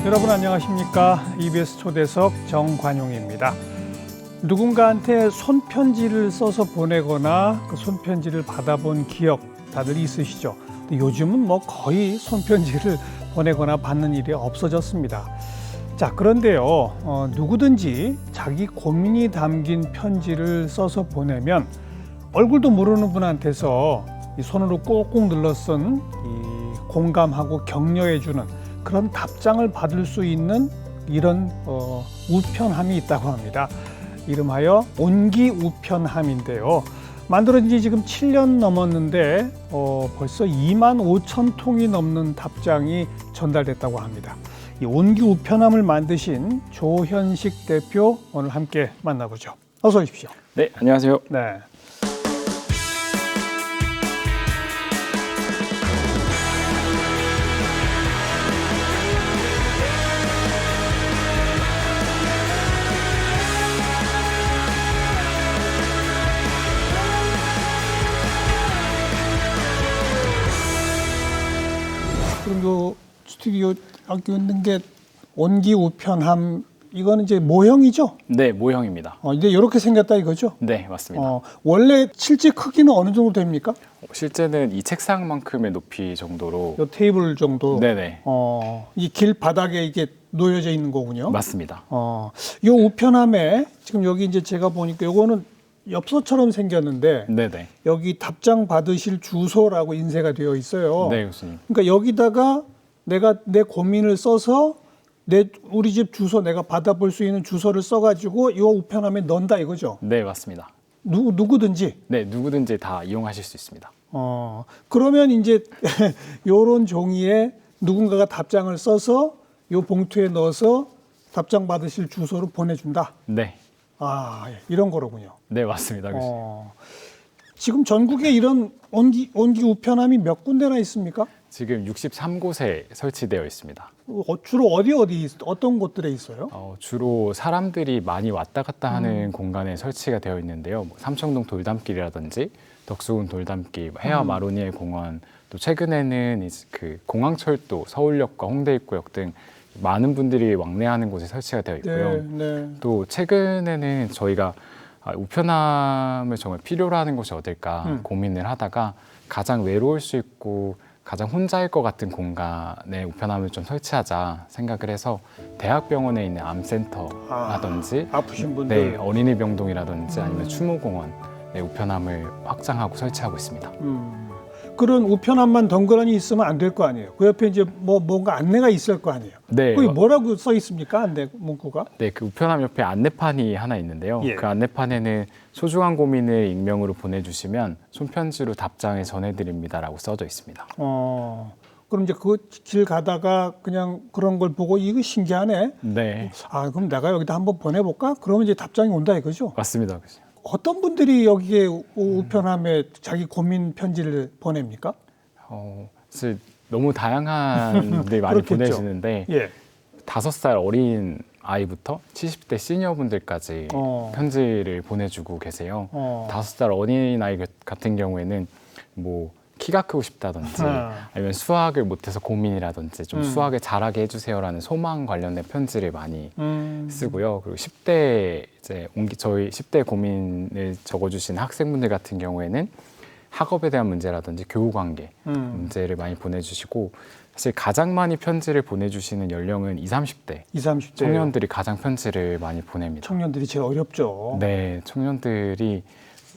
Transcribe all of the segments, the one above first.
여러분 안녕하십니까? EBS 초대석 정관용입니다. 누군가한테 손편지를 써서 보내거나 그 손편지를 받아본 기억 다들 있으시죠? 근데 요즘은 뭐 거의 손편지를 보내거나 받는 일이 없어졌습니다. 자, 그런데요, 누구든지 자기 고민이 담긴 편지를 써서 보내면 얼굴도 모르는 분한테서 이 손으로 꾹꾹 눌러 쓴 이 공감하고 격려해주는 그런 답장을 받을 수 있는 이런 우편함이 있다고 합니다. 이름하여 온기우편함인데요. 만들어진 지 지금 7년 넘었는데 벌써 2만 5천 통이 넘는 답장이 전달됐다고 합니다. 이 온기우편함을 만드신 조현식 대표 오늘 함께 만나보죠. 어서 오십시오. 네, 안녕하세요. 네. 그럼 요 스튜디오 여기 있는 게 온기우편함, 이거는 이제 모형이죠? 네, 모형입니다. 이제 이렇게 생겼다 이거죠? 네, 맞습니다. 원래 실제 크기는 어느 정도 됩니까? 실제는 이 책상만큼의 높이 정도로. 요 테이블 정도. 네네. 이 길 바닥에 이게 놓여져 있는 거군요. 맞습니다. 요 우편함에 지금 여기 이제 제가 보니까 요거는 엽서처럼 생겼는데 네네. 여기 답장 받으실 주소라고 인쇄가 되어 있어요. 네, 교수님. 그러니까 여기다가 내가 내 고민을 써서 우리 집 주소 내가 받아볼 수 있는 주소를 써가지고 이 우편함에 넣는다 이거죠. 네, 맞습니다. 누구든지. 네, 누구든지 다 이용하실 수 있습니다. 그러면 이제 요런 종이에 누군가가 답장을 써서 요 봉투에 넣어서 답장 받으실 주소로 보내준다. 네. 이런 거로군요. 네, 맞습니다, 교수님. 지금 전국에 이런 온기 우편함이 몇 군데나 있습니까? 지금 63곳에 설치되어 있습니다. 주로 어떤 곳들에 있어요? 주로 사람들이 많이 왔다 갔다 하는 공간에 설치가 되어 있는데요. 뭐 삼청동 돌담길이라든지 덕수궁 돌담길, 해화 마로니에 공원, 또 최근에는 그 공항철도 서울역과 홍대 입구역 등 많은 분들이 왕래하는 곳에 설치가 되어 있고요. 네. 또 최근에는 저희가 우편함을 정말 필요로 하는 곳이 어딜까 고민을 하다가 가장 외로울 수 있고 가장 혼자일 것 같은 공간에 우편함을 좀 설치하자 생각을 해서 대학병원에 있는 암센터라든지 아프신 분들, 네, 어린이병동이라든지 아니면 추모공원에 우편함을 확장하고 설치하고 있습니다. 그런 우편함만 덩그러니 있으면 안 될 거 아니에요. 그 옆에 이제 뭔가 안내가 있을 거 아니에요. 네. 거기 뭐라고 써 있습니까? 안내 문구가? 네, 그 우편함 옆에 안내판이 하나 있는데요. 예. 그 안내판에는 소중한 고민을 익명으로 보내주시면 손편지로 답장을 전해드립니다라고 써져 있습니다. 그럼 이제 그 길 가다가 그냥 그런 걸 보고 이거 신기하네. 네, 그럼 내가 여기다 한번 보내볼까? 그러면 이제 답장이 온다 이거죠. 맞습니다. 어떤 분들이 여기에 우편함에 자기 고민 편지를 보냅니까? 사실 너무 다양한 분들이 많이 그렇겠죠. 보내시는데 예. 5살 어린 아이부터 70대 시니어분들까지 편지를 보내주고 계세요. 5살 어린 아이 같은 경우에는 뭐 키가 크고 싶다든지 아니면 수학을 못해서 고민이라든지 좀 수학을 잘하게 해주세요라는 소망 관련된 편지를 많이 쓰고요. 그리고 10대 저희 10대 고민을 적어주신 학생분들 같은 경우에는 학업에 대한 문제라든지 교우 관계 문제를 많이 보내주시고 사실 가장 많이 편지를 보내주시는 연령은 20, 30대 청년들이 가장 편지를 많이 보냅니다. 청년들이 제일 어렵죠. 네, 청년들이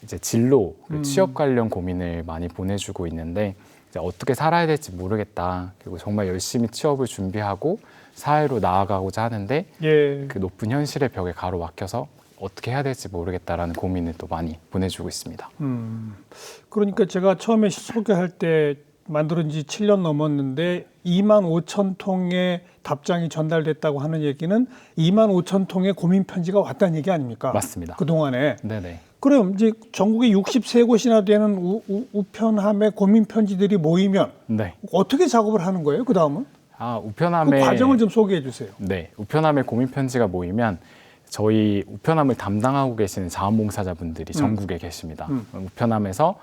이제 진로, 취업 관련 고민을 많이 보내주고 있는데 이제 어떻게 살아야 될지 모르겠다. 그리고 정말 열심히 취업을 준비하고 사회로 나아가고자 하는데 그 높은 현실의 벽에 가로막혀서 어떻게 해야 될지 모르겠다라는 고민을 또 많이 보내주고 있습니다. 그러니까 제가 처음에 소개할 때 만들어진 지 7년 넘었는데 2만 5천 통의 답장이 전달됐다고 하는 얘기는 2만 5천 통의 고민 편지가 왔다는 얘기 아닙니까? 맞습니다. 그동안에. 네네. 그럼 이제 전국에 63곳이나 되는 우편함의 고민 편지들이 모이면 네. 어떻게 작업을 하는 거예요? 그 다음은? 우편함에 그 과정을 좀 소개해 주세요. 네, 우편함에 고민 편지가 모이면 저희 우편함을 담당하고 계시는 자원봉사자분들이 전국에 계십니다. 우편함에서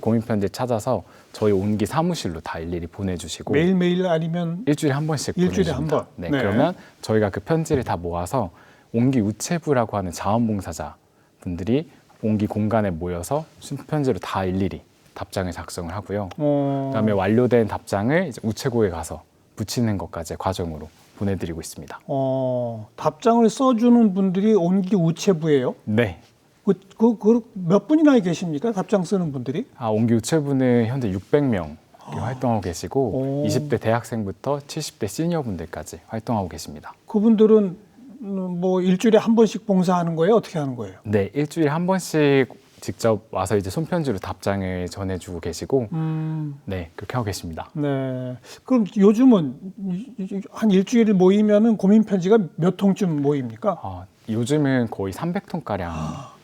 고민 편지 찾아서 저희 온기 사무실로 다 일일이 보내주시고 매일매일 아니면 일주일에 한 번씩 일주일에 보내주십니다. 한 번. 네, 네. 그러면 저희가 그 편지를 다 모아서 온기 우체부라고 하는 자원봉사자 분들이 온기 공간에 모여서 순편지로 다 일일이 답장을 작성을 하고요. 그다음에 완료된 답장을 이제 우체국에 가서 붙이는 것까지 과정으로 보내드리고 있습니다. 답장을 써주는 분들이 온기 우체부예요? 네. 몇 분이나 계십니까? 답장 쓰는 분들이? 온기 우체부는 현재 600명 활동하고 계시고 20대 대학생부터 70대 시니어분들까지 활동하고 계십니다. 그분들은 뭐 일주일에 한 번씩 봉사하는 거예요? 어떻게 하는 거예요? 네, 일주일에 한 번씩 직접 와서 이제 손편지로 답장을 전해주고 계시고, 네, 그렇게 하고 계십니다. 네. 그럼 요즘은 한 일주일 모이면은 고민 편지가 몇 통쯤 모입니까? 요즘은 거의 300통가량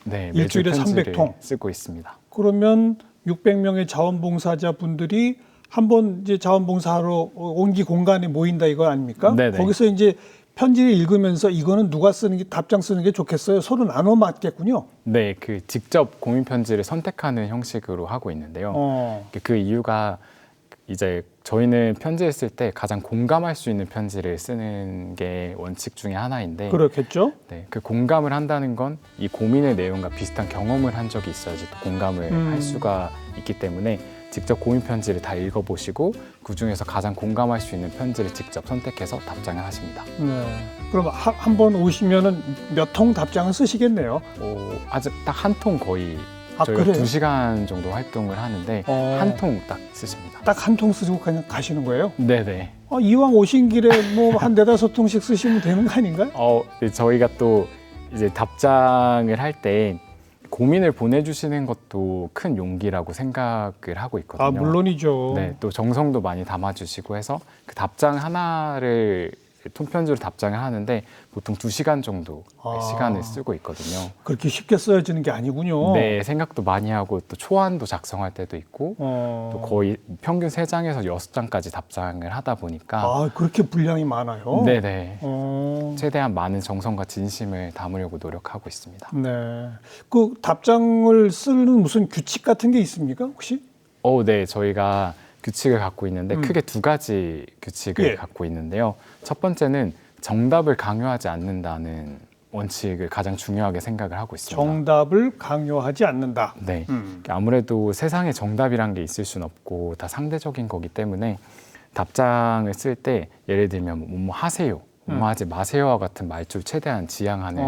네, 매주 일주일에 편지를 300통 쓰고 있습니다. 그러면 600명의 자원봉사자 분들이 한번 이제 자원봉사하러 온기 공간에 모인다 이거 아닙니까? 네네. 거기서 이제 편지를 읽으면서 이거는 누가 쓰는 게 답장 쓰는 게 좋겠어요. 서로 나눠 맞겠군요. 네, 그 직접 고민 편지를 선택하는 형식으로 하고 있는데요. 그 이유가 이제 저희는 편지를 쓸 때 가장 공감할 수 있는 편지를 쓰는 게 원칙 중에 하나인데, 그렇겠죠. 네, 그 공감을 한다는 건 이 고민의 내용과 비슷한 경험을 한 적이 있어야지 또 공감을 할 수가 있기 때문에 직접 고민 편지를 다 읽어보시고 그 중에서 가장 공감할 수 있는 편지를 직접 선택해서 답장을 하십니다. 네. 그럼 한 번 오시면은 몇 통 답장을 쓰시겠네요. 아직 딱 한 통 거의 저희가 그래요? 2시간 정도 활동을 하는데 한 통 딱 쓰십니다. 딱 한 통 쓰고 그냥 가시는 거예요? 네네. 이왕 오신 길에 뭐 한 4~5통씩 쓰시면 되는 거 아닌가요? 네, 저희가 또 이제 답장을 할 때 고민을 보내주시는 것도 큰 용기라고 생각을 하고 있거든요. 물론이죠. 네, 또 정성도 많이 담아주시고 해서 그 답장 하나를 통편지로 답장을 하는데 보통 2시간 정도 시간을 쓰고 있거든요. 그렇게 쉽게 써지는 게 아니군요. 네, 생각도 많이 하고 또 초안도 작성할 때도 있고 또 거의 평균 3장에서 6장까지 답장을 하다 보니까 그렇게 분량이 많아요? 네네. 최대한 많은 정성과 진심을 담으려고 노력하고 있습니다. 네. 그 답장을 쓰는 무슨 규칙 같은 게 있습니까, 혹시? 네, 저희가 규칙을 갖고 있는데 크게 2가지 규칙을 갖고 있는데요. 첫 번째는 정답을 강요하지 않는다는 원칙을 가장 중요하게 생각을 하고 있습니다. 정답을 강요하지 않는다. 네, 아무래도 세상에 정답이란 게 있을 수는 없고 다 상대적인 거기 때문에 답장을 쓸 때 예를 들면 뭐뭐 하세요, 뭐뭐 하지 마세요와 같은 말투를 최대한 지양하는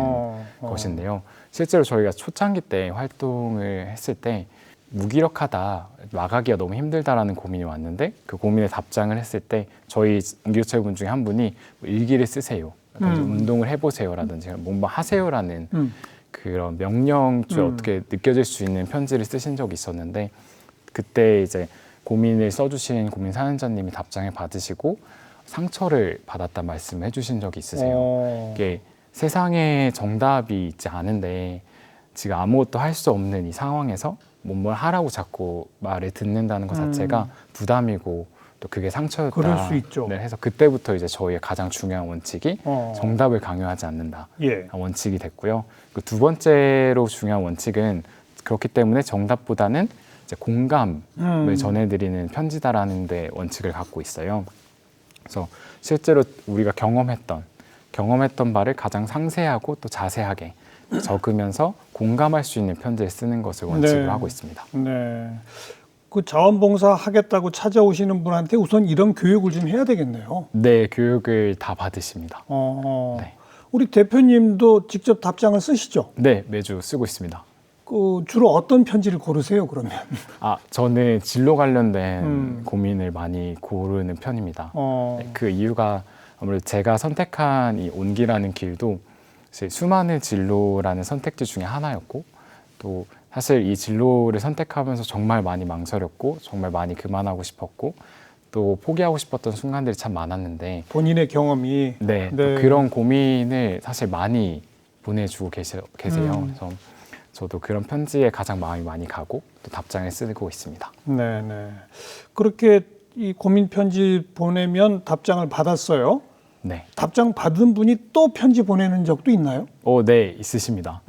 것인데요. 실제로 저희가 초창기 때 활동을 했을 때 무기력하다, 나가기가 너무 힘들다라는 고민이 왔는데 그 고민에 답장을 했을 때 저희 온기우체분 중에 한 분이 일기를 쓰세요, 운동을 해보세요라든지 뭔가 하세요라는 그런 명령줄 어떻게 느껴질 수 있는 편지를 쓰신 적이 있었는데 그때 이제 고민을 써주신 고민 사연자님이 답장을 받으시고 상처를 받았다 말씀을 해주신 적이 있으세요. 이게 세상에 정답이 있지 않은데 지금 아무것도 할 수 없는 이 상황에서 뭘 하라고 자꾸 말을 듣는다는 것 자체가 부담이고 또 그게 상처였다. 그럴 수 있죠. 네, 해서 그때부터 이제 저희의 가장 중요한 원칙이 정답을 강요하지 않는다. 원칙이 됐고요. 그 두 번째로 중요한 원칙은 그렇기 때문에 정답보다는 이제 공감을 전해드리는 편지다라는 데 원칙을 갖고 있어요. 그래서 실제로 우리가 경험했던 바를 가장 상세하고 또 자세하게 적으면서 공감할 수 있는 편지를 쓰는 것을 원칙으로 하고 있습니다. 네. 그 자원봉사 하겠다고 찾아오시는 분한테 우선 이런 교육을 좀 해야 되겠네요. 네, 교육을 다 받으십니다. 네. 우리 대표님도 직접 답장을 쓰시죠? 네, 매주 쓰고 있습니다. 주로 어떤 편지를 고르세요, 그러면? 저는 진로 관련된 고민을 많이 고르는 편입니다. 그 이유가 아무래도 제가 선택한 이 온기라는 길도 수많은 진로라는 선택지 중에 하나였고 또 사실 이 진로를 선택하면서 정말 많이 망설였고 정말 많이 그만하고 싶었고 또 포기하고 싶었던 순간들이 참 많았는데 본인의 경험이 네. 또 그런 고민을 사실 많이 보내주고 계세요. 그래서 저도 그런 편지에 가장 마음이 많이 가고 또 답장을 쓰고 있습니다. 네네. 그렇게 이 고민 편지 보내면 답장을 받았어요. 네. 답장 받은 분이 또 편지 보내는 적도 있나요? 네, 있으십니다.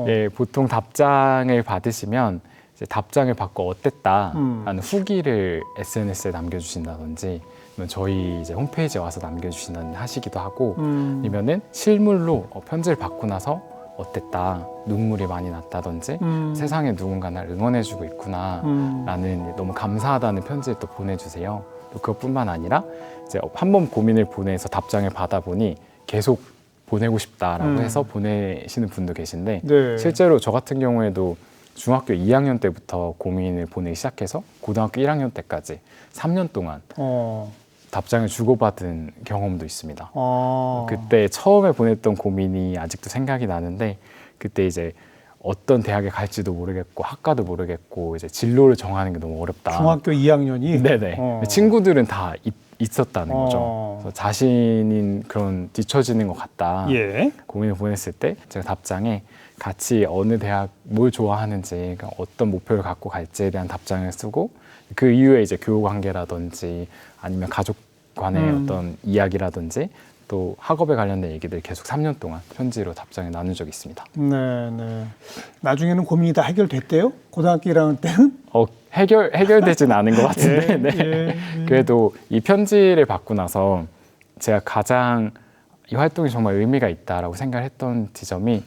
예, 보통 답장을 받으시면 이제 답장을 받고 어땠다라는 후기를 SNS에 남겨주신다든지, 아니면 저희 이제 홈페이지에 와서 남겨주신다든지 하시기도 하고, 아니면은 실물로 편지를 받고 나서 어땠다, 눈물이 많이 났다든지, 세상에 누군가 날 응원해주고 있구나라는 너무 감사하다는 편지를 또 보내주세요. 또 그것뿐만 아니라 이제 한 번 고민을 보내서 답장을 받아보니 계속 보내고 싶다라고 해서 보내시는 분도 계신데, 네. 실제로 저 같은 경우에도 중학교 2학년 때부터 고민을 보내기 시작해서 고등학교 1학년 때까지 3년 동안 답장을 주고받은 경험도 있습니다. 그때 처음에 보냈던 고민이 아직도 생각이 나는데, 그때 이제 어떤 대학에 갈지도 모르겠고 학과도 모르겠고 이제 진로를 정하는 게 너무 어렵다. 중학교 2학년이? 네네. 친구들은 다 있었다는 거죠. 그래서 자신인 그런 뒤처지는 것 같다. 예. 고민을 보냈을 때 제가 답장에 같이 어느 대학 뭘 좋아하는지, 어떤 목표를 갖고 갈지에 대한 답장을 쓰고, 그 이후에 이제 교우 관계라든지 아니면 가족 간의 어떤 이야기라든지 또 학업에 관련된 얘기들 계속 3년 동안 편지로 답장을 나눈 적이 있습니다. 네. 나중에는 고민이 다 해결됐대요? 고등학교 1학년 때는? 해결되진 않은 것 같은데. 예, 네. 예. 그래도 이 편지를 받고 나서 제가 가장 이 활동이 정말 의미가 있다라고 생각을 했던 지점이,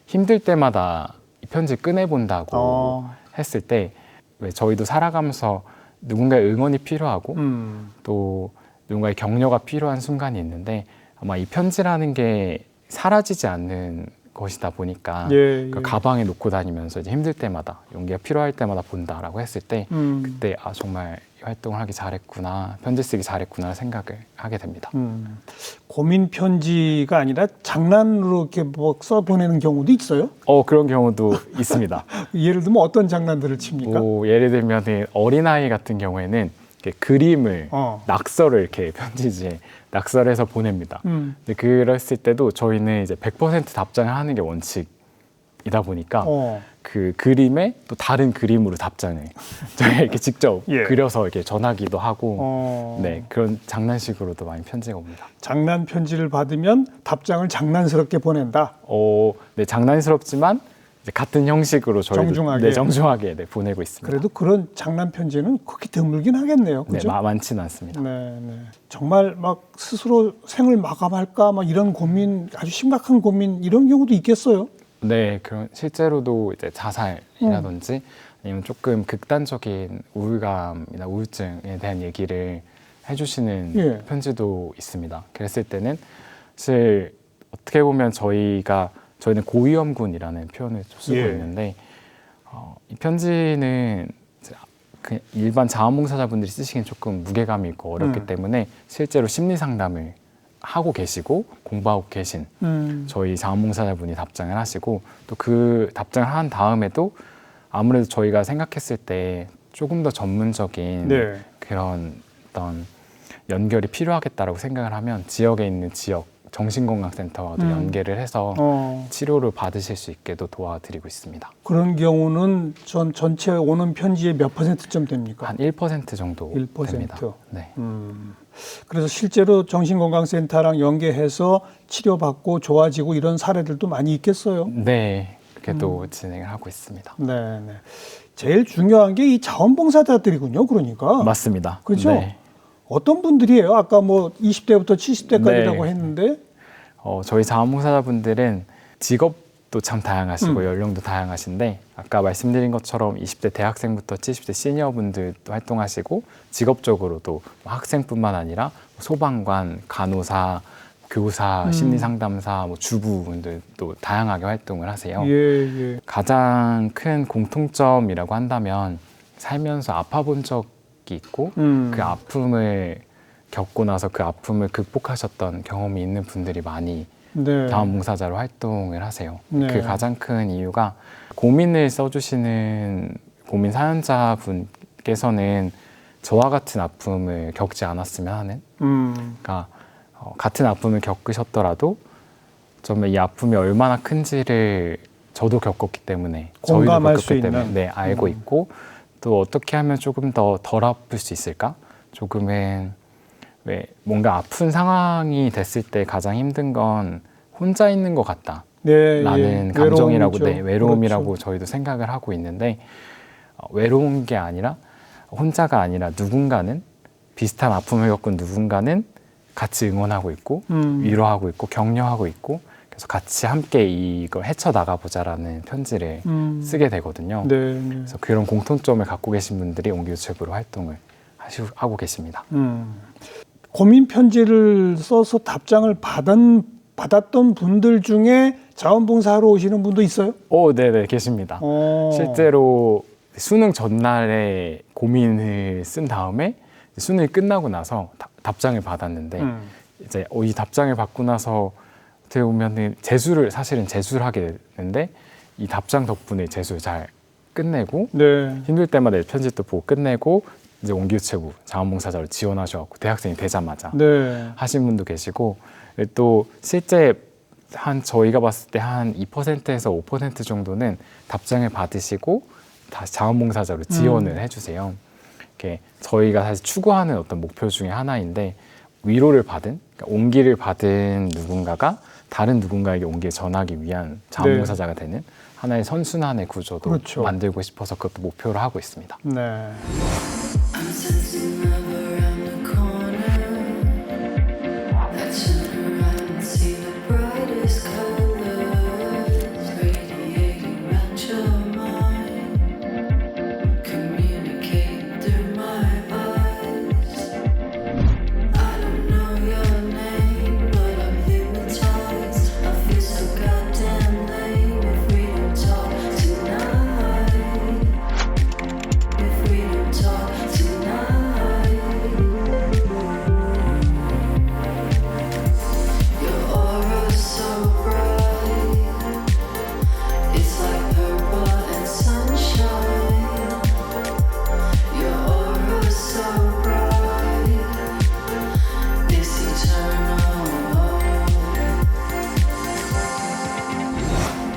힘들 때마다 이 편지 꺼내본다고 했을 때, 왜 저희도 살아가면서 누군가의 응원이 필요하고 또 누군가의 격려가 필요한 순간이 있는데, 아마 이 편지라는 게 사라지지 않는 것이다 보니까 가방에 놓고 다니면서 이제 힘들 때마다, 용기가 필요할 때마다 본다라고 했을 때 그때 정말 이 활동을 하기 잘했구나, 편지 쓰기 잘했구나 생각을 하게 됩니다. 고민 편지가 아니라 장난으로 이렇게 뭐 써보내는 경우도 있어요? 그런 경우도 있습니다. 예를 들면 어떤 장난들을 칩니까? 예를 들면 어린아이 같은 경우에는 이렇게 그림을 낙서를 이렇게 편지지에 낙서를 해서 보냅니다. 근데 그랬을 때도 저희는 이제 100% 답장을 하는 게 원칙이다 보니까 그 그림에 또 다른 그림으로 답장을 저희가 이렇게 직접 그려서 이렇게 전하기도 하고, 네, 그런 장난식으로도 많이 편지가 옵니다. 장난 편지를 받으면 답장을 장난스럽게 보낸다? 네, 장난스럽지만 이제 같은 형식으로 저희도 정중하게 보내고 있습니다. 그래도 그런 장난 편지는 그렇게 드물긴 하겠네요. 그죠? 네, 많지는 않습니다. 네. 정말 막 스스로 생을 마감할까 막 이런 고민, 아주 심각한 고민 이런 경우도 있겠어요? 네, 그런 실제로도 이제 자살이라든지 아니면 조금 극단적인 우울감이나 우울증에 대한 얘기를 해주시는 편지도 있습니다. 그랬을 때는 사실 어떻게 보면 저희는 고위험군이라는 표현을 쓰고 있는데, 이 편지는 그냥 일반 자원봉사자분들이 쓰시기엔 조금 무게감이 있고 어렵기 때문에 실제로 심리 상담을 하고 계시고 공부하고 계신 저희 자원봉사자분이 답장을 하시고, 또 그 답장을 한 다음에도 아무래도 저희가 생각했을 때 조금 더 전문적인 그런 어떤 연결이 필요하겠다라고 생각을 하면 지역에 있는 지역 정신건강센터와도 연계를 해서 치료를 받으실 수 있게도 도와드리고 있습니다. 그런 경우는 전체 오는 편지의 몇 %쯤 됩니까? 한 1% 정도 1%. 됩니다. 네. 그래서 실제로 정신건강센터랑 연계해서 치료받고 좋아지고 이런 사례들도 많이 있겠어요? 네, 그렇게도 진행을 하고 있습니다. 네. 제일 중요한 게 이 자원봉사자들이군요, 그러니까. 맞습니다. 그렇죠? 네. 어떤 분들이에요? 아까 뭐 20대부터 70대까지라고 했는데. 저희 자원봉사자분들은 직업도 참 다양하시고 연령도 다양하신데, 아까 말씀드린 것처럼 20대 대학생부터 70대 시니어분들도 활동하시고, 직업적으로도 학생뿐만 아니라 소방관, 간호사, 교사, 심리상담사, 주부분들도 다양하게 활동을 하세요. 가장 큰 공통점이라고 한다면, 살면서 아파본 적이 있고 그 아픔을 겪고 나서 그 아픔을 극복하셨던 경험이 있는 분들이 많이 자원봉사자로 활동을 하세요. 그 가장 큰 이유가, 고민을 써주시는 고민 사연자분께서는 저와 같은 아픔을 겪지 않았으면 하는, 그러니까 같은 아픔을 겪으셨더라도 정말 이 아픔이 얼마나 큰지를 저도 겪었기 때문에, 공감할 저희도 겪었기 때문에 알고 있고, 또 어떻게 하면 조금 더 덜 아플 수 있을까? 조금은 왜 뭔가 아픈 상황이 됐을 때 가장 힘든 건 혼자 있는 것 같다. 네, 라는 예. 감정이라고, 외로움이죠. 네, 외로움이라고 그렇죠. 저희도 생각을 하고 있는데 외로운 게 아니라 혼자가 아니라 누군가는 비슷한 아픔을 겪은 누군가는 같이 응원하고 있고 위로하고 있고 격려하고 있고 그래서 같이 함께 이걸 헤쳐나가 보자라는 편지를 쓰게 되거든요. 네, 네. 그래서 그런 공통점을 갖고 계신 분들이 옹기우체부로 활동을 하고 계십니다. 고민 편지를 써서 답장을 받았던 분들 중에 자원봉사하러 오시는 분도 있어요? 네네, 계십니다. 실제로 수능 전날에 고민을 쓴 다음에 수능이 끝나고 나서 답장을 받았는데 이제 이 답장을 받고 나서 어떻게 보면은 사실은 재수를 하게 됐는데 이 답장 덕분에 재수를 잘 끝내고 네. 힘들 때마다 편지도 보고 끝내고 이제 옹기우체부 자원봉사자로 지원하셔갖고 대학생이 되자마자 네. 하신 분도 계시고 또 실제 저희가 봤을 때 한 2%에서 5% 정도는 답장을 받으시고 다시 자원봉사자로 지원을 해주세요. 이렇게 저희가 사실 추구하는 어떤 목표 중에 하나인데 위로를 받은, 그러니까 온기를 받은 누군가가 다른 누군가에게 온기를 전하기 위한 자원봉사자가 되는 하나의 선순환의 구조도 그렇죠. 만들고 싶어서 그것도 목표로 하고 있습니다. 네.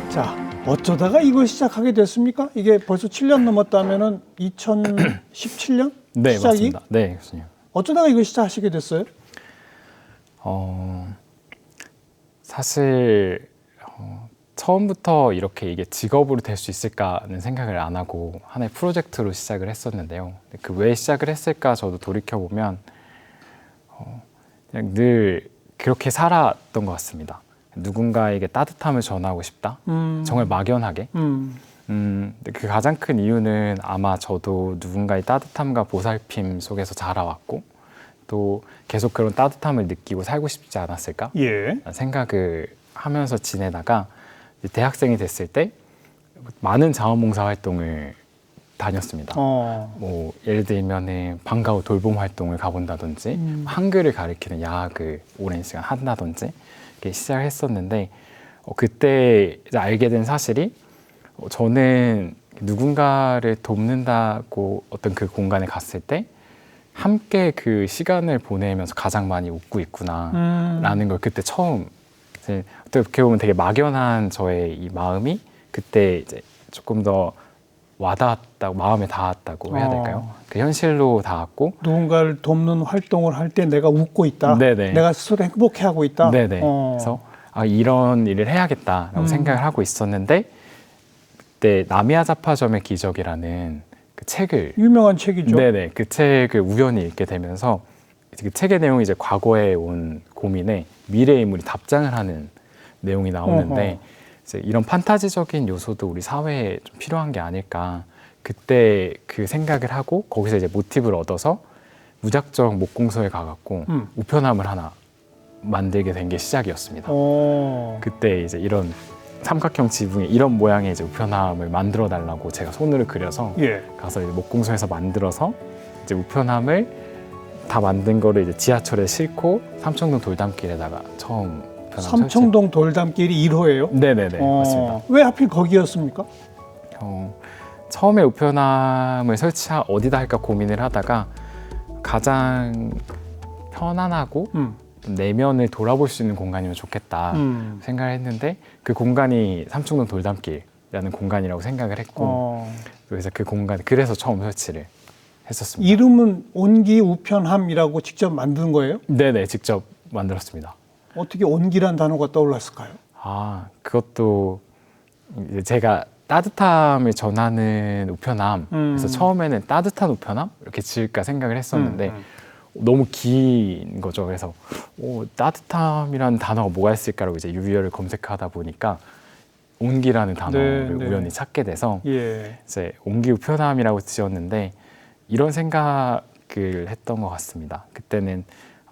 자, 어쩌다가 이걸 시작하게 됐습니까? 이게 벌써 7년 넘었다면은 2017년 네, 시작이? 맞습니다. 네, 교수님. 어쩌다가 이걸 시작하시게 됐어요? 사실 처음부터 이렇게 이게 직업으로 될 수 있을까는 생각을 안 하고 하나의 프로젝트로 시작을 했었는데요. 그 왜 시작을 했을까 저도 돌이켜보면 그냥 늘 그렇게 살았던 것 같습니다. 누군가에게 따뜻함을 전하고 싶다. 정말 막연하게. 근데 그 가장 큰 이유는 아마 저도 누군가의 따뜻함과 보살핌 속에서 자라왔고 또 계속 그런 따뜻함을 느끼고 살고 싶지 않았을까? 예. 생각을 하면서 지내다가 대학생이 됐을 때 많은 자원봉사 활동을 다녔습니다. 뭐 예를 들면은 방과 후 돌봄 활동을 가본다든지 한글을 가르치는 야학을 오랜 시간 한다든지 이렇게 시작했었는데 그때 이제 알게 된 사실이 저는 누군가를 돕는다고 어떤 그 공간에 갔을 때 함께 그 시간을 보내면서 가장 많이 웃고 있구나라는 걸 그때 처음 이제 어떻게 보면 되게 막연한 저의 이 마음이 그때 이제 조금 더 와닿았다고 마음에 닿았다고 해야 될까요? 그 현실로 닿았고 누군가를 돕는 활동을 할 때 내가 웃고 있다. 네네. 내가 스스로 행복해하고 있다. 네네. 그래서 이런 일을 해야겠다라고 생각을 하고 있었는데 그때 나미야 잡화점의 기적이라는 그 책을 유명한 책이죠. 네네. 그 책을 우연히 읽게 되면서 그 책의 내용이 이제 과거에 온 고민에 미래의 인물이 답장을 하는 내용이 나오는데 이제 이런 판타지적인 요소도 우리 사회에 좀 필요한 게 아닐까. 그때 그 생각을 하고 거기서 이제 모티브를 얻어서 무작정 목공소에 가갖고 우편함을 하나 만들게 된 게 시작이었습니다. 그때 이제 이런 삼각형 지붕에 이런 모양의 이제 우편함을 만들어 달라고 제가 손으로 그려서 가서 이제 목공소에서 만들어서 이제 우편함을 다 만든 거를 이제 지하철에 싣고 삼청동 돌담길에다가 처음 우편함 삼청동 돌담길이 1호예요? 네네네 맞습니다. 왜 하필 거기였습니까? 처음에 우편함을 어디다 할까 고민을 하다가 가장 편안하고 내면을 돌아볼 수 있는 공간이면 좋겠다 생각을 했는데 그 공간이 삼청동 돌담길이라는 공간이라고 생각을 했고 그래서 그 공간 그래서 처음 설치를 했었습니다. 이름은 온기 우편함이라고 직접 만든 거예요? 네네, 직접 만들었습니다. 어떻게 온기란 단어가 떠올랐을까요? 아, 그것도 이제 제가 따뜻함을 전하는 우편함. 그래서 처음에는 따뜻한 우편함 이렇게 지을까 생각을 했었는데 너무 긴 거죠. 그래서 따뜻함이라는 단어가 뭐가 있을까라고 이제 유희열을 검색하다 보니까 온기라는 단어를 네. 우연히 찾게 돼서 예. 이제 온기 우편함이라고 지었는데 이런 생각을 했던 것 같습니다. 그때는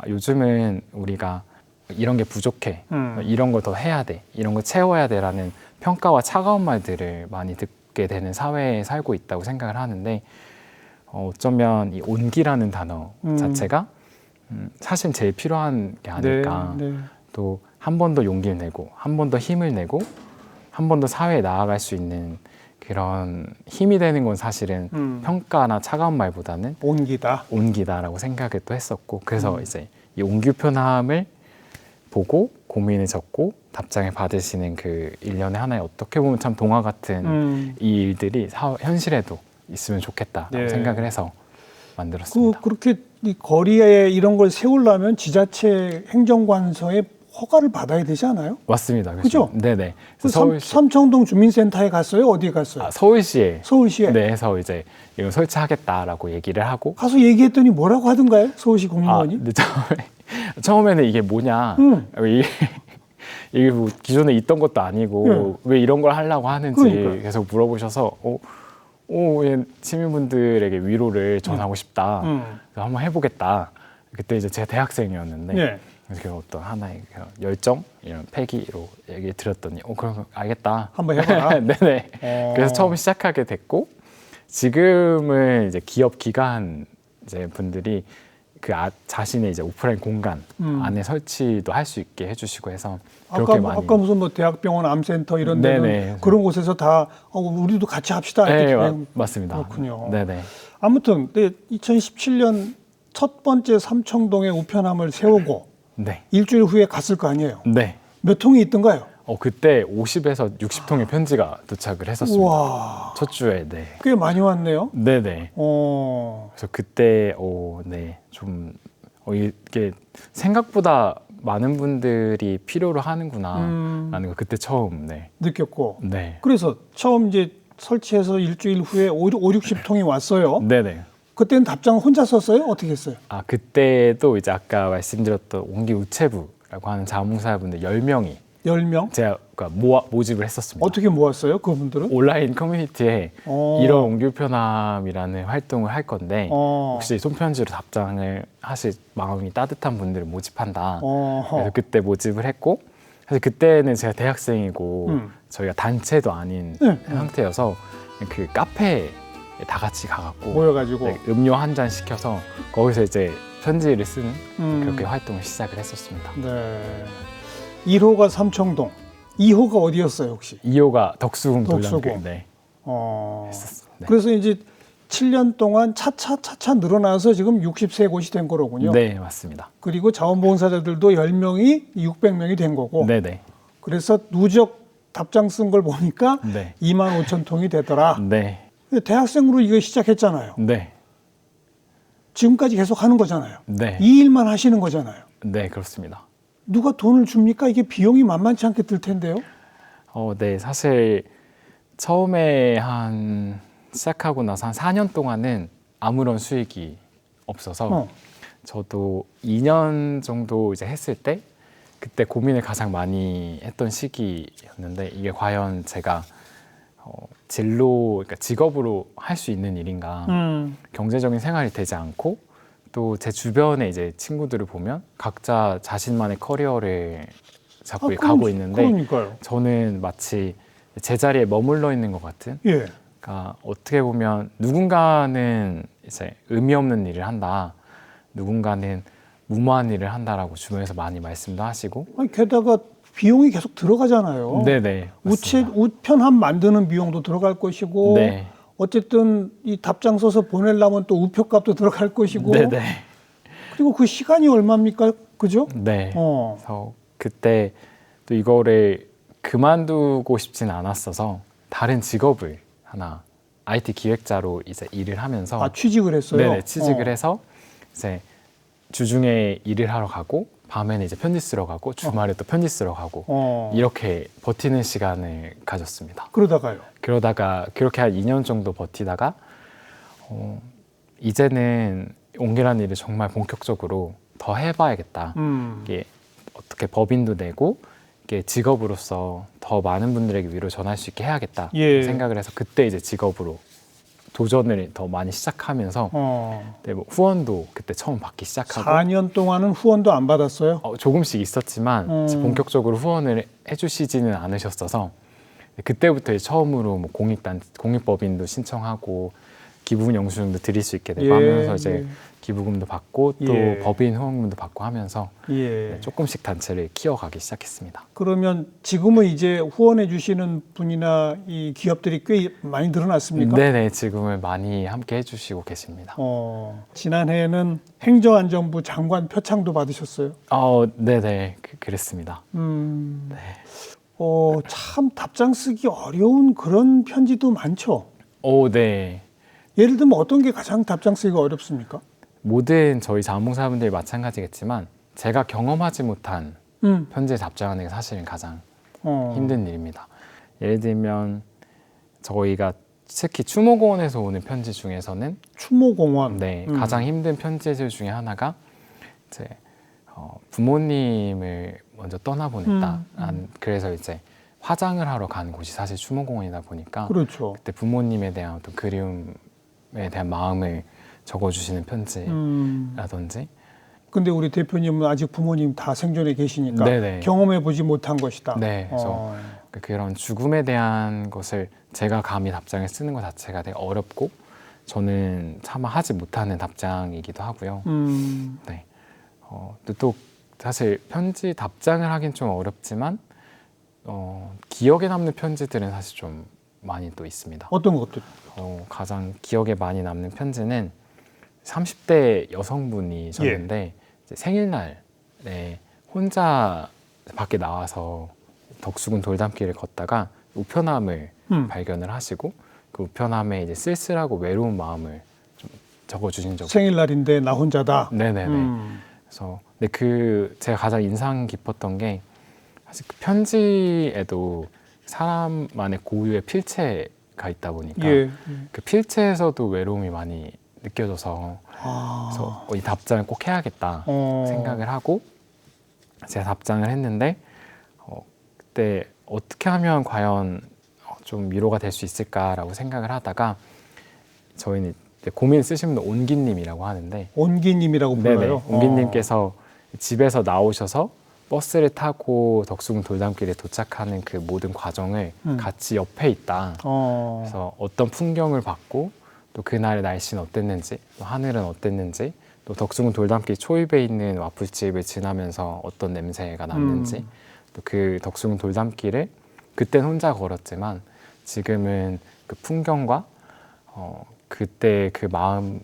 요즘은 우리가 이런 게 부족해, 이런 걸 더 해야 돼, 이런 걸 채워야 돼라는 평가와 차가운 말들을 많이 듣게 되는 사회에 살고 있다고 생각을 하는데 어쩌면 이 온기라는 단어 자체가 사실 제일 필요한 게 아닐까. 네. 또 한 번 더 용기를 내고 한 번 더 힘을 내고 한 번 더 사회에 나아갈 수 있는 그런 힘이 되는 건 사실은 평가나 차가운 말보다는 온기다라고 생각을 또 했었고 그래서 이제 이 온기 우편함을 보고 고민을 적고 답장을 받으시는 그 일련의 하나의 어떻게 보면 참 동화 같은 이 일들이 현실에도 있으면 좋겠다라고 생각을 해서 만들었습니다. 그렇게 이 거리에 이런 걸 세우려면 지자체 행정관서의 허가를 받아야 되지 않아요? 맞습니다. 그죠? 네네. 삼청동 주민센터에 갔어요? 어디에 갔어요? 서울시에. 서울시에? 네, 해서 이제 이거 설치하겠다라고 얘기를 하고 가서 얘기했더니 뭐라고 하던가요? 서울시 공무원이? 근데 처음에는 이게 뭐냐, 이게 뭐 기존에 있던 것도 아니고 왜 이런 걸 하려고 하는지 계속 물어보셔서 시민분들에게 위로를 전하고 싶다. 그래서 한번 해보겠다. 그때 이제 제가 대학생이었는데 그래서 어떤 하나의 열정 이런 패기로 얘기 드렸더니 그럼 알겠다. 한번 해봐라. 네네. 그래서 처음 시작하게 됐고 지금은 이제 기업 기관 이제 분들이 자신의 이제 오프라인 공간 안에 설치도 할 수 있게 해주시고 해서 그렇게 많이. 아까 무슨 뭐 대학병원 암센터 이런 데는 그런 곳에서 다 우리도 같이 합시다. 네, 맞습니다. 그렇군요. 네네. 아무튼 2017년 첫 번째 삼청동에 우편함을 세우고 일주일 후에 갔을 거 아니에요. 네. 몇 통이 있던가요? 그때 50에서 60통의 편지가 도착을 했었습니다. 우와. 첫 주에. 네. 꽤 많이 왔네요. 네네. 그래서 그때 좀 이게 생각보다 많은 분들이 필요로 하는구나라는 거 그때 처음 느꼈고. 네. 그래서 처음 이제 설치해서 일주일 후에 60통이 왔어요. 네네. 그때는 답장을 혼자 썼어요? 어떻게 했어요? 그때도 이제 아까 말씀드렸던 온기 우체부라고 하는 자문사분들 10명이 10명? 제가 모집을 했었습니다. 어떻게 모았어요? 그분들은? 온라인 커뮤니티에 이런 온기 우편함이라는 활동을 할 건데 혹시 손편지로 답장을 하실 마음이 따뜻한 분들을 모집한다. 그래서 그때 모집을 했고 사실 그때는 제가 대학생이고 저희가 단체도 아닌 상태여서 그 카페에 다 같이 가갖고 모여가지고 음료 한 잔 시켜서 거기서 이제 편지를 쓰는 그렇게 활동을 시작을 했었습니다. 네. 1호가 삼청동, 2호가 어디였어요 혹시? 2호가 덕수궁 돌담길. 네. 했었습니다. 네. 그래서 이제 7년 동안 차차 늘어나서 지금 60세 곳이 된 거로군요. 네, 맞습니다. 그리고 자원봉사자들도 10명이 600명이 된 거고. 네네. 그래서 누적 답장 쓴 걸 보니까 25,000통이 되더라. 네. 대학생으로 이거 시작했잖아요. 네. 지금까지 계속 하는 거잖아요. 네. 이 일만 하시는 거잖아요. 네, 그렇습니다. 누가 돈을 줍니까? 이게 비용이 만만치 않게 들 텐데요. 네, 사실 처음에 시작하고 나서 한 4년 동안은 아무런 수익이 없어서 저도 2년 정도 이제 했을 때 그때 고민을 가장 많이 했던 시기였는데 이게 과연 제가 그러니까 직업으로 할 수 있는 일인가, 경제적인 생활이 되지 않고 또 제 주변에 이제 친구들을 보면 각자 자신만의 커리어를 잡고 가고 있는데 그러니까요. 저는 마치 제자리에 머물러 있는 것 같은. 그러니까 어떻게 보면 누군가는 이제 의미 없는 일을 한다, 누군가는 무모한 일을 한다라고 주변에서 많이 말씀도 하시고. 게다가 비용이 계속 들어가잖아요. 네네. 우편함 만드는 비용도 들어갈 것이고, 어쨌든 이 답장 써서 보내려면 또 우표값도 들어갈 것이고, 그리고 그 시간이 얼마입니까? 그죠? 네. 그래서 그때 또 이거를 그만두고 싶진 않았어서 다른 직업을 하나 IT 기획자로 이제 일을 하면서 취직을 했어요? 네네, 취직을 해서 이제 주중에 일을 하러 가고 밤에는 이제 편지 쓰러 가고 주말에 또 편지 쓰러 가고 이렇게 버티는 시간을 가졌습니다. 그러다가 그렇게 한 2년 정도 버티다가 이제는 옹기라는 일을 정말 본격적으로 더 해봐야겠다. 이게 어떻게 법인도 내고 이게 직업으로서 더 많은 분들에게 위로 전할 수 있게 해야겠다 생각을 해서 그때 이제 직업으로 도전을 더 많이 시작하면서 네, 뭐 후원도 그때 처음 받기 시작하고 4년 동안은 후원도 안 받았어요? 조금씩 있었지만 이제 본격적으로 후원을 해주시지는 않으셨어서 그때부터 이제 처음으로 뭐 공익법인도 신청하고 기부금 영수증도 드릴 수 있게 되고 하면서 이제 기부금도 받고 또 법인 후원금도 받고 하면서 네, 조금씩 단체를 키워가기 시작했습니다. 그러면 지금은 이제 후원해 주시는 분이나 이 기업들이 꽤 많이 늘어났습니까? 네네, 지금은 많이 함께 해주시고 계십니다. 지난해에는 행정안전부 장관 표창도 받으셨어요? 네네, 그랬습니다. 네. 참 답장 쓰기 어려운 그런 편지도 많죠? 네. 예를 들면 어떤 게 가장 답장 쓰기가 어렵습니까? 모든 저희 자원봉사분들이 마찬가지겠지만 제가 경험하지 못한 편지에 답장하는 게 사실은 가장 힘든 일입니다. 예를 들면 저희가 특히 추모공원에서 오는 편지 중에서는 추모공원? 네, 가장 힘든 편지들 중에 하나가 이제 부모님을 먼저 떠나보냈다. 그래서 이제 화장을 하러 간 곳이 사실 추모공원이다 보니까 그렇죠. 그때 부모님에 대한 어떤 그리움에 대한 마음을 적어주시는 편지라든지. 근데 우리 대표님은 아직 부모님 다 생존해 계시니까 네네. 경험해보지 못한 것이다. 네, 그래서 그런 죽음에 대한 것을 제가 감히 답장을 쓰는 것 자체가 되게 어렵고 저는 차마 하지 못하는 답장이기도 하고요. 네. 또 사실 편지 답장을 하긴 좀 어렵지만 기억에 남는 편지들은 사실 좀 많이 또 있습니다. 어떤 것들? 가장 기억에 많이 남는 편지는 30대 여성분이셨는데 이제 생일날에 혼자 밖에 나와서 덕수궁 돌담길을 걷다가 우편함을 발견을 하시고 그 우편함에 이제 쓸쓸하고 외로운 마음을 좀 적어주신 적이 생일날인데 나 혼자다. 네네네. 그래서 근데 제가 가장 인상 깊었던 게 사실 그 편지에도 사람만의 고유의 필체가 있다 보니까 그 필체에서도 외로움이 많이 느껴져서 그래서 이 답장을 꼭 해야겠다 생각을 하고 제가 답장을 했는데 그때 어떻게 하면 과연 좀 위로가 될 수 있을까라고 생각을 하다가 저희는 고민 쓰신 분 온기님이라고 하는데 온기님이라고 불러요? 온기님께서 집에서 나오셔서 버스를 타고 덕수궁 돌담길에 도착하는 그 모든 과정을 같이 옆에 있다. 그래서 어떤 풍경을 봤고 또 그날의 날씨는 어땠는지 또 하늘은 어땠는지 또 덕수궁 돌담길 초입에 있는 와플집을 지나면서 어떤 냄새가 났는지 또 그 덕수궁 돌담길을 그땐 혼자 걸었지만 지금은 그 풍경과 그때 그 마음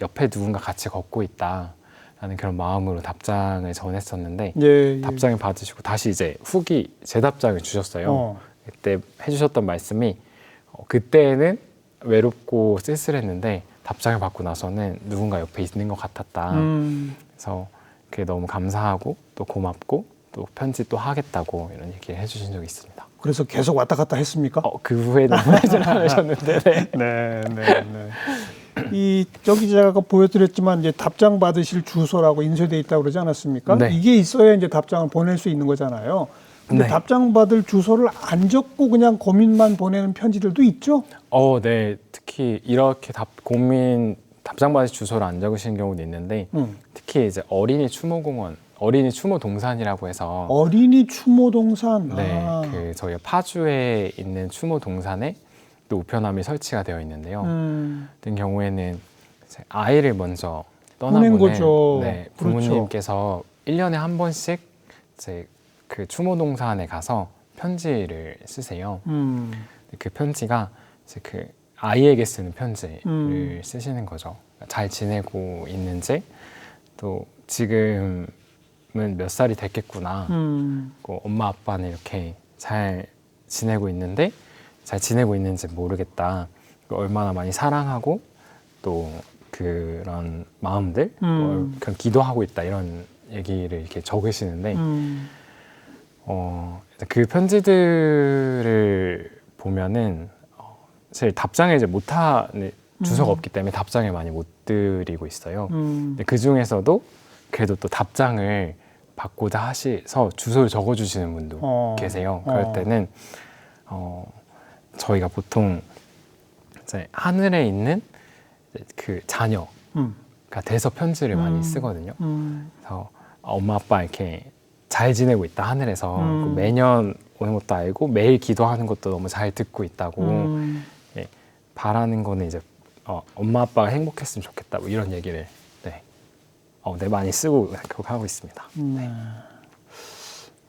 옆에 누군가 같이 걷고 있다. 라는 그런 마음으로 답장을 전했었는데 답장을 받으시고 다시 이제 후기 제 답장을 주셨어요. 그때 해주셨던 말씀이 그때는 외롭고 쓸쓸했는데 답장을 받고 나서는 누군가 옆에 있는 것 같았다. 그래서 그게 너무 감사하고 또 고맙고 또 편지 또 하겠다고 이런 얘기를 해주신 적이 있습니다. 그래서 계속 왔다 갔다 했습니까? 그 후에는 보내지는 않으셨는데. 저기 제가 보여드렸지만 이제 답장 받으실 주소라고 인쇄돼 있다고 그러지 않았습니까? 네. 이게 있어야 이제 답장을 보낼 수 있는 거잖아요. 근데 네. 답장 받을 주소를 안 적고 그냥 고민만 보내는 편지들도 있죠? 네. 특히 이렇게 고민 답장 받으실 주소를 안 적으신 경우도 있는데 특히 이제 어린이 추모 동산이라고 해서 어린이 추모 동산. 네, 그 저희 파주에 있는 추모 동산에 또 우편함이 설치가 되어 있는데요. 같은 경우에는 이제 아이를 먼저 떠나보낸 거죠. 네, 부모님께서 1년에 한 번씩 이제 그 추모 동산에 가서 편지를 쓰세요. 그 편지가 이제 그 아이에게 쓰는 편지를 쓰시는 거죠. 잘 지내고 있는지 또 지금은 몇 살이 됐겠구나. 엄마 아빠는 이렇게 잘 지내고 있는데 잘 지내고 있는지 모르겠다. 얼마나 많이 사랑하고 또 그런 마음들, 그냥 기도하고 있다 이런 얘기를 이렇게 적으시는데 그 편지들을 보면은 사실 답장을 이제 못하는 주소가 없기 때문에 답장을 많이 못 드리고 있어요. 근데 그 중에서도 그래도 또 답장을 받고자 하셔서 주소를 적어주시는 분도 계세요. 그럴 때는 저희가 보통 이제 하늘에 있는 그 자녀가 돼서 편지를 많이 쓰거든요. 그래서 엄마 아빠 이렇게 잘 지내고 있다 하늘에서 매년 오는 것도 알고 매일 기도하는 것도 너무 잘 듣고 있다고 예, 바라는 거는 이제 엄마 아빠가 행복했으면 좋겠다 뭐 이런 얘기를 네, 많이 쓰고 그렇게 하고 있습니다. 네.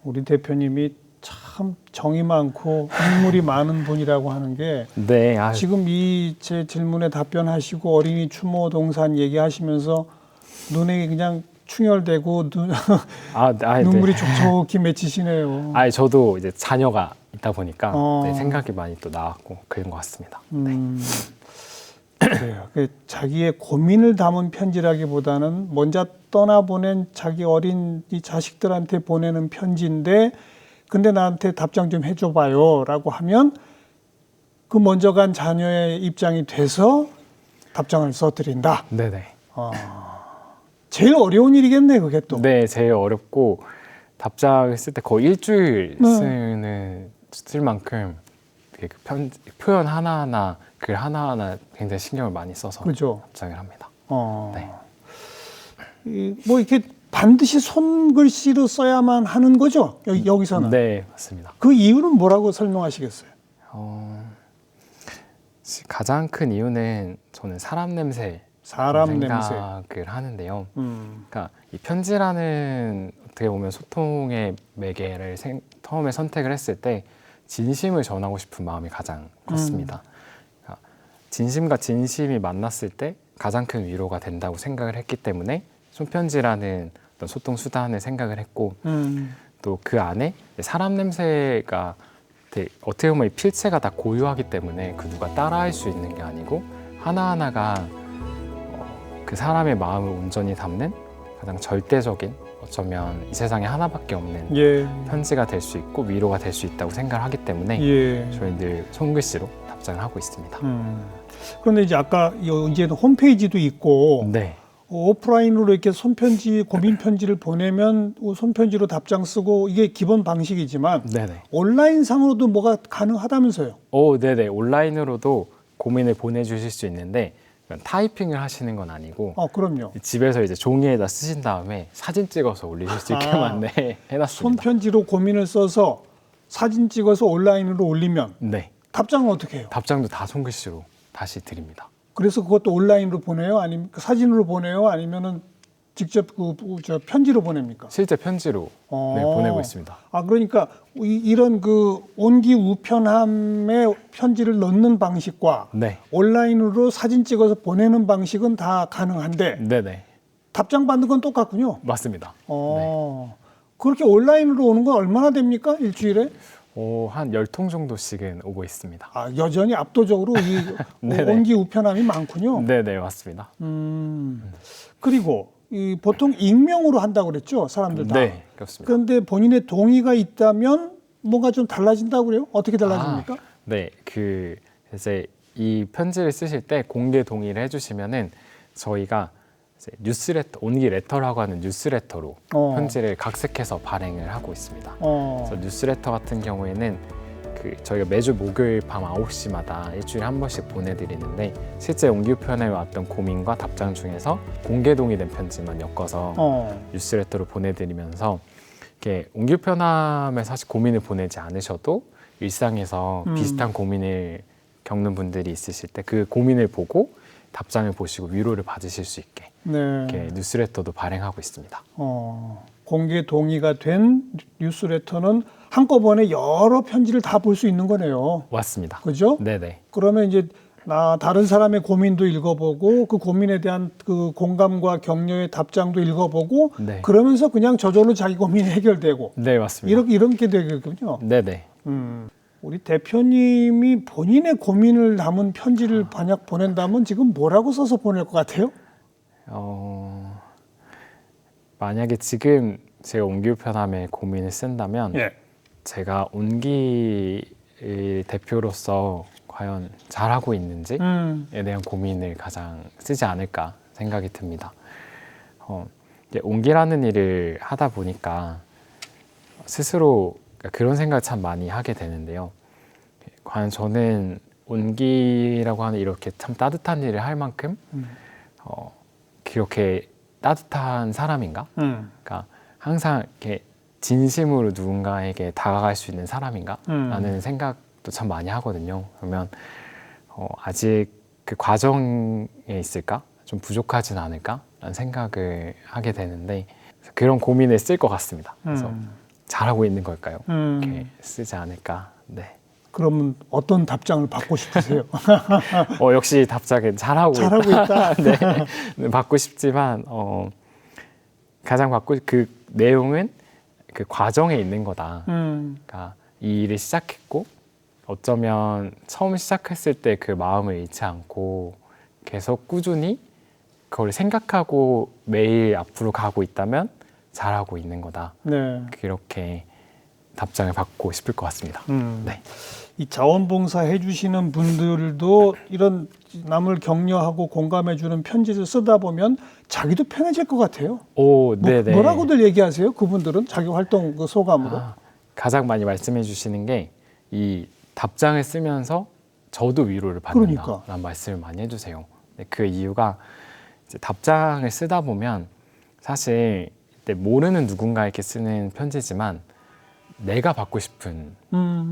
우리 대표님이 참 정이 많고 인물이 많은 분이라고 하는 게 네, 지금 이 제 질문에 답변하시고 어린이 추모 동산 얘기하시면서 눈에 그냥 충혈되고 눈물이 촉촉히 맺히시네요. 저도 이제 자녀가 있다 보니까 네, 생각이 많이 또 나왔고 그런 것 같습니다. 네. 그래요. 자기의 고민을 담은 편지라기보다는 먼저 떠나보낸 자기 어린 이 자식들한테 보내는 편지인데 근데 나한테 답장 좀 해줘봐요 라고 하면 그 먼저 간 자녀의 입장이 돼서 답장을 써드린다. 네네. 제일 어려운 일이겠네 그게 또. 네, 제일 어렵고 답장을 쓸 때 거의 일주일 쓸 만큼 그 표현 하나하나 글 하나하나 굉장히 신경을 많이 써서 그죠? 답장을 합니다. 네. 뭐 이렇게 반드시 손글씨로 써야만 하는 거죠? 여기서는? 네, 맞습니다. 그 이유는 뭐라고 설명하시겠어요? 가장 큰 이유는 저는 사람 냄새 생각을 하는데요. 그러니까 이 편지라는 어떻게 보면 소통의 매개를 처음에 선택을 했을 때 진심을 전하고 싶은 마음이 가장 컸습니다. 그러니까 진심과 진심이 만났을 때 가장 큰 위로가 된다고 생각을 했기 때문에 손편지라는 어떤 소통 수단을 생각을 했고 또 그 안에 사람 냄새가 어떻게 보면 필체가 다 고유하기 때문에 그 누가 따라할 수 있는 게 아니고 하나하나가 그 사람의 마음을 온전히 담는 가장 절대적인 어쩌면 이 세상에 하나밖에 없는 편지가 될 수 있고 위로가 될 수 있다고 생각을 하기 때문에 저희 늘 손글씨로 답장을 하고 있습니다. 그런데 이제 아까 이제는 홈페이지도 있고 네. 오프라인으로 이렇게 손편지, 고민 편지를 보내면 손편지로 답장 쓰고 이게 기본 방식이지만 네네. 온라인 상으로도 뭐가 가능하다면서요? 네네. 온라인으로도 고민을 보내주실 수 있는데 타이핑을 하시는 건 아니고 그럼요. 집에서 이제 종이에다 쓰신 다음에 사진 찍어서 올리실 수 있게만 해놨습니다. 손편지로 고민을 써서 사진 찍어서 온라인으로 올리면 네. 답장은 어떻게 해요? 답장도 다 손글씨로 다시 드립니다. 그래서 그것도 온라인으로 보내요? 아니면 사진으로 보내요? 아니면은 직접 저 편지로 보냅니까? 실제 편지로 보내고 있습니다. 그러니까 이런 그 온기 우편함에 편지를 넣는 방식과 온라인으로 사진 찍어서 보내는 방식은 다 가능한데 네네. 답장 받는 건 똑같군요. 맞습니다. 그렇게 온라인으로 오는 건 얼마나 됩니까? 일주일에? 한 10통 정도씩은 오고 있습니다. 여전히 압도적으로 이 온기 우편함이 많군요. 네네, 맞습니다. 그리고 보통 익명으로 한다고 그랬죠, 사람들 다. 네, 그렇습니다. 그런데 본인의 동의가 있다면 뭔가 좀 달라진다고 그래요? 어떻게 달라집니까? 네, 이제 이 편지를 쓰실 때 공개 동의를 해주시면은 저희가 이제 뉴스레터, 온기 레터라고 하는 뉴스레터로 편지를 각색해서 발행을 하고 있습니다. 그래서 뉴스레터 같은 경우에는 저희가 매주 목요일 밤 9시마다 일주일에 한 번씩 보내드리는데 실제 온기우편에 왔던 고민과 답장 중에서 공개 동의된 편지만 엮어서 뉴스레터로 보내드리면서 이렇게 온기우편함에 사실 고민을 보내지 않으셔도 일상에서 비슷한 고민을 겪는 분들이 있으실 때 그 고민을 보고 답장을 보시고 위로를 받으실 수 있게 이렇게 뉴스레터도 발행하고 있습니다. 공개 동의가 된 뉴스레터는 한꺼번에 여러 편지를 다 볼 수 있는 거네요. 맞습니다. 그죠? 네네. 그러면 이제 다른 사람의 고민도 읽어보고 그 고민에 대한 그 공감과 격려의 답장도 읽어보고 그러면서 그냥 저절로 자기 고민이 해결되고. 네, 맞습니다. 이렇게 되겠군요. 네네. 우리 대표님이 본인의 고민을 담은 편지를 만약 보낸다면 지금 뭐라고 써서 보낼 것 같아요? 만약에 지금 제가 온기불편함에 고민을 쓴다면 예. 제가 온기 대표로서 과연 잘하고 있는지에 대한 고민을 가장 쓰지 않을까 생각이 듭니다. 이제 온기라는 일을 하다 보니까 스스로 그런 생각을 참 많이 하게 되는데요. 과연 저는 온기라고 하는 이렇게 참 따뜻한 일을 할 만큼 그렇게 따뜻한 사람인가? 그러니까 항상 이렇게 진심으로 누군가에게 다가갈 수 있는 사람인가? 라는 생각도 참 많이 하거든요. 그러면 아직 그 과정에 있을까? 좀 부족하진 않을까? 라는 생각을 하게 되는데 그런 고민을 쓸 것 같습니다. 그래서 잘하고 있는 걸까요? 이렇게 쓰지 않을까? 네. 그러면 어떤 답장을 받고 싶으세요? 역시 답장은 잘하고 있다. 네, 받고 싶지만 가장 받고 그 내용은 그 과정에 있는 거다. 그러니까 이 일을 시작했고 어쩌면 처음 시작했을 때 그 마음을 잃지 않고 계속 꾸준히 그걸 생각하고 매일 앞으로 가고 있다면 잘하고 있는 거다. 네. 그렇게 답장을 받고 싶을 것 같습니다. 네. 이 자원봉사 해주시는 분들도 이런 남을 격려하고 공감해주는 편지를 쓰다 보면 자기도 편해질 것 같아요. 네네. 뭐라고들 얘기하세요? 그분들은 자기 활동 그 소감으로? 가장 많이 말씀해 주시는 게 이 답장을 쓰면서 저도 위로를 받는다라는 말씀을 많이 해주세요. 그 이유가 이제 답장을 쓰다 보면 사실 모르는 누군가에게 쓰는 편지지만 내가 받고 싶은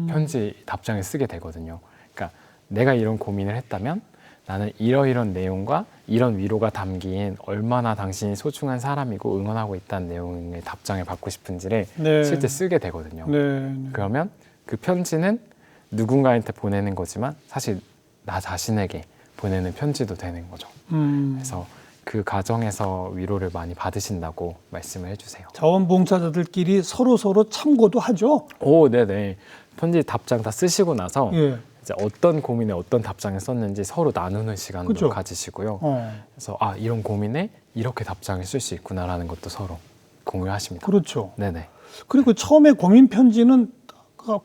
편지 답장을 쓰게 되거든요. 그러니까 내가 이런 고민을 했다면 나는 이러이런 내용과 이런 위로가 담긴 얼마나 당신이 소중한 사람이고 응원하고 있다는 내용의 답장을 받고 싶은지를 실제 쓰게 되거든요. 그러면 그 편지는 누군가한테 보내는 거지만 사실 나 자신에게 보내는 편지도 되는 거죠. 그래서 그 과정에서 위로를 많이 받으신다고 말씀을 해주세요. 자원봉사자들끼리 서로 참고도 하죠? 네네. 편지 답장 다 쓰시고 나서 이제 어떤 고민에 어떤 답장을 썼는지 서로 나누는 시간도 가지시고요. 그래서 이런 고민에 이렇게 답장을 쓸 수 있구나라는 것도 서로 공유하십니다. 그렇죠. 네네. 그리고 처음에 고민 편지는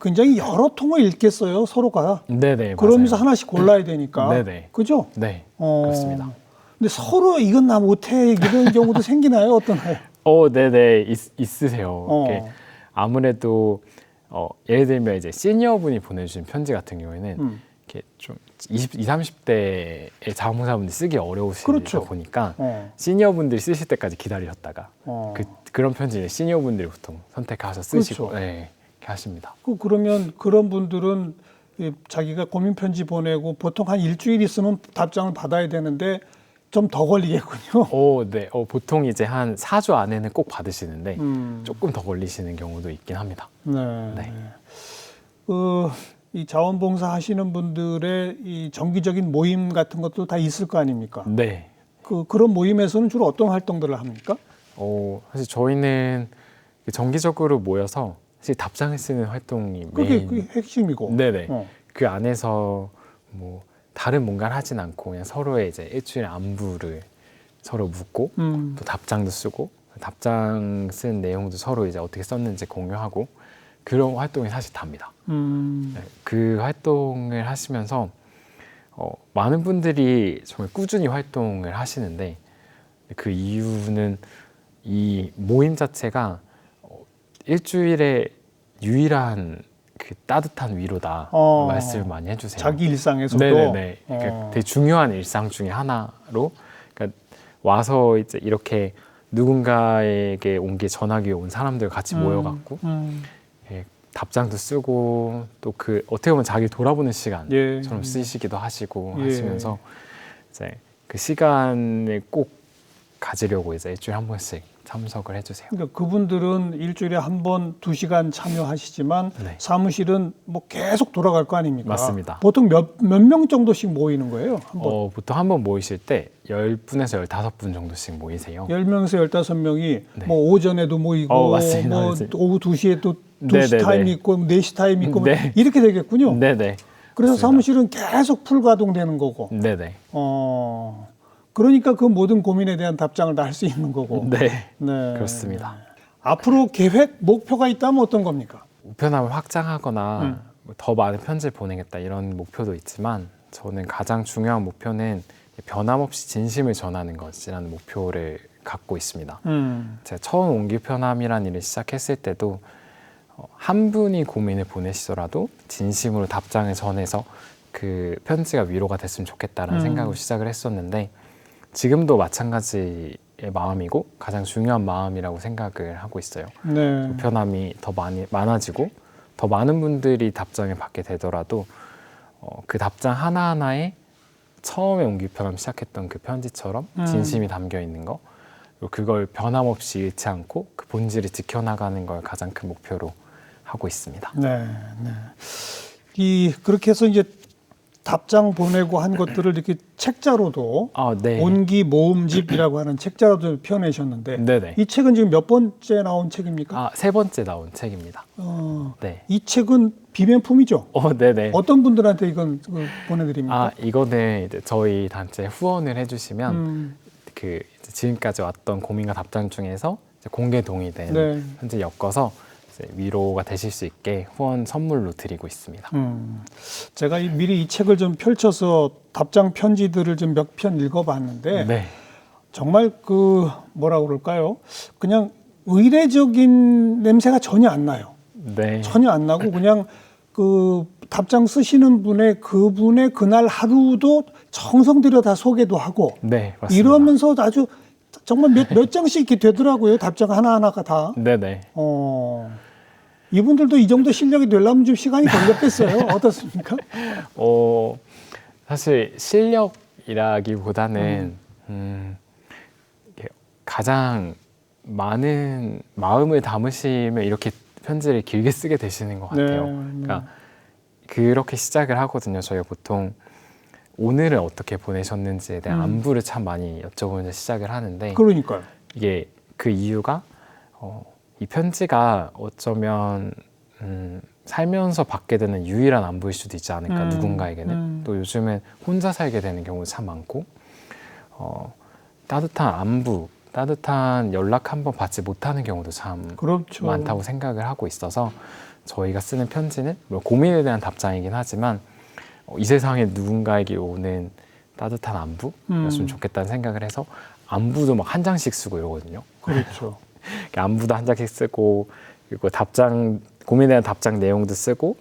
굉장히 여러 통을 읽겠어요, 서로가. 네네. 그러면서 맞아요. 하나씩 골라야 되니까. 네네. 그죠? 네. 그렇습니다. 근데 서로 이건 나 못해 이런 경우도 생기나요? 어떠나요? 네네. 있으세요. 아무래도 예를 들면 이제 시니어분이 보내주신 편지 같은 경우에는 이렇게 좀 20, 30대의 자원봉사분들이 쓰기 어려우시다 보니까 시니어분들이 쓰실 때까지 기다리셨다가 그런 편지는 시니어분들이 보통 선택하셔서 쓰시고 네, 이렇게 하십니다. 그러면 그런 분들은 자기가 고민 편지 보내고 보통 한 일주일 있으면 답장을 받아야 되는데 좀 더 걸리겠군요. 네. 보통 이제 한 4주 안에는 꼭 받으시는데 조금 더 걸리시는 경우도 있긴 합니다. 네. 이 자원봉사 하시는 분들의 이 정기적인 모임 같은 것도 다 있을 거 아닙니까? 네. 그런 모임에서는 주로 어떤 활동들을 합니까? 사실 저희는 정기적으로 모여서 사실 답장을 쓰는 활동이 그게 핵심이고. 네네. 그 안에서 뭐 다른 뭔가를 하진 않고 그냥 서로의 이제 일주일 안부를 서로 묻고 또 답장도 쓰고 답장 쓴 내용도 서로 이제 어떻게 썼는지 공유하고 그런 활동이 사실 답니다. 네, 그 활동을 하시면서 많은 분들이 정말 꾸준히 활동을 하시는데 그 이유는 이 모임 자체가 일주일에 유일한 그 따뜻한 위로다 말씀을 많이 해주세요. 자기 일상에서도. 네네네. 되게 중요한 일상 중에 하나로 그러니까 와서 이제 이렇게 누군가에게 온기 전하기 위해 온 사람들 같이 모여갖고 답장도 쓰고 또 그 어떻게 보면 자기 돌아보는 시간처럼 쓰시기도 하시고 하시면서 이제 그 시간을 꼭 가지려고 이제 일주일에 한 번씩 참석을 해주세요. 그러니까 그분들은 일주일에 한 번 2시간 참여하시지만 사무실은 뭐 계속 돌아갈 거 아닙니까? 맞습니다. 보통 몇 명 정도씩 모이는 거예요? 보통 한 번 모이실 때 10분에서 15분 정도씩 모이세요. 10명에서 15명이 뭐 오전에도 모이고 맞습니다. 뭐 오후 2시에 또 2시 네네네. 타임 있고 4시 타임 있고 네. 이렇게 되겠군요. 네네. 그래서 맞습니다. 사무실은 계속 풀가동되는 거고. 네네. 그러니까 그 모든 고민에 대한 답장을 다 할 수 있는 거고. 네. 네. 그렇습니다. 앞으로 계획, 목표가 있다면 어떤 겁니까? 우편함을 확장하거나 음. 더 많은 편지를 보내겠다 이런 목표도 있지만 저는 가장 중요한 목표는 변함없이 진심을 전하는 것이라는 목표를 갖고 있습니다. 제가 처음 옹기편함이라는 일을 시작했을 때도 한 분이 고민을 보내시더라도 진심으로 답장을 전해서 그 편지가 위로가 됐으면 좋겠다라는 생각으로 시작을 했었는데 지금도 마찬가지의 마음이고 가장 중요한 마음이라고 생각을 하고 있어요. 네. 우편함이 더 많아지고 더 많은 분들이 답장을 받게 되더라도 그 답장 하나하나에 처음에 옹기편함 시작했던 그 편지처럼 진심이 담겨 있는 거 그리고 그걸 변함없이 잃지 않고 그 본질을 지켜나가는 걸 가장 큰 목표로 하고 있습니다. 네. 네. 그렇게 해서 이제 답장 보내고 한 것들을 이렇게 책자로도 네. 온기 모음집이라고 하는 책자로도 펴내셨는데 네네. 이 책은 지금 몇 번째 나온 책입니까? 3번째 나온 책입니다. 네. 이 책은 비명품이죠? 네네. 어떤 분들한테 이건 보내드립니까? 이거는 이제 저희 단체에 후원을 해주시면 그 이제 지금까지 왔던 고민과 답장 중에서 이제 공개 동의된 네. 편지 엮어서 이제 위로가 되실 수 있게 후원 선물로 드리고 있습니다. 제가 미리 이 책을 좀 펼쳐서 답장 편지들을 좀 몇 편 읽어봤는데 네. 정말 뭐라 그럴까요? 그냥 의례적인 냄새가 전혀 안 나요. 네. 전혀 안 나고 그냥 답장 쓰시는 그분의 그날 하루도 정성 들여 다 소개도 하고 네, 맞습니다. 이러면서 아주 정말 몇 장씩 이렇게 되더라고요. 답장 하나하나가 다. 네네. 이분들도 이 정도 실력이 되려면 좀 시간이 걸렸겠어요. 어떻습니까? 사실 실력이라기보다는 이게 가장 많은 마음을 담으시면 이렇게 편지를 길게 쓰게 되시는 것 같아요. 그러니까 그렇게 시작을 하거든요. 저희가 보통 오늘은 어떻게 보내셨는지에 대한 안부를 참 많이 여쭤보면서 시작을 하는데 그러니까요. 이게 그 이유가 이 편지가 어쩌면 살면서 받게 되는 유일한 안부일 수도 있지 않을까 누군가에게는 또 요즘은 혼자 살게 되는 경우도 참 많고 따뜻한 안부 따뜻한 연락 한번 받지 못하는 경우도 참 그렇죠. 많다고 생각을 하고 있어서 저희가 쓰는 편지는 고민에 대한 답장이긴 하지만 이 세상에 누군가에게 오는 따뜻한 안부였으면 좋겠다는 생각을 해서 안부도 막 한 장씩 쓰고 이러거든요. 그렇죠. 안부도 한 장씩 쓰고 그리고 고민에 대한 답장 내용도 쓰고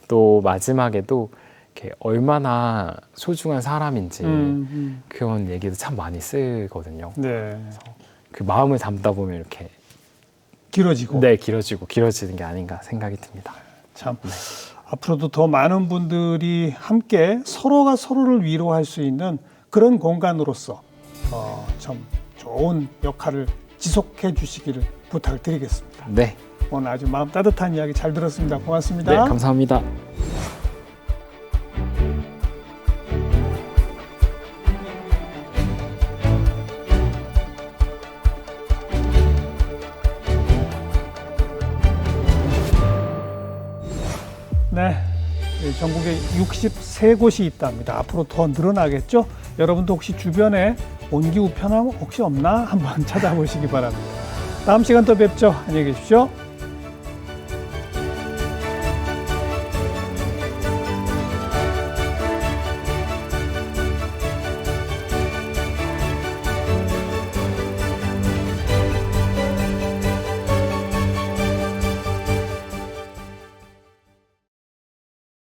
또 마지막에도 이렇게 얼마나 소중한 사람인지 그런 얘기도 참 많이 쓰거든요. 네. 그 마음을 담다 보면 이렇게 길어지고. 네, 길어지는 게 아닌가 생각이 듭니다. 참. 앞으로도 더 많은 분들이 함께 서로가 서로를 위로할 수 있는 그런 공간으로서 참 좋은 역할을 지속해 주시기를 부탁드리겠습니다. 네. 오늘 아주 마음 따뜻한 이야기 잘 들었습니다. 고맙습니다. 네, 감사합니다. 네, 전국에 63곳이 있답니다. 앞으로 더 늘어나겠죠? 여러분도 혹시 주변에 온기 우편함 혹시 없나 한번 찾아보시기 바랍니다. 다음 시간 또 뵙죠. 안녕히 계십시오.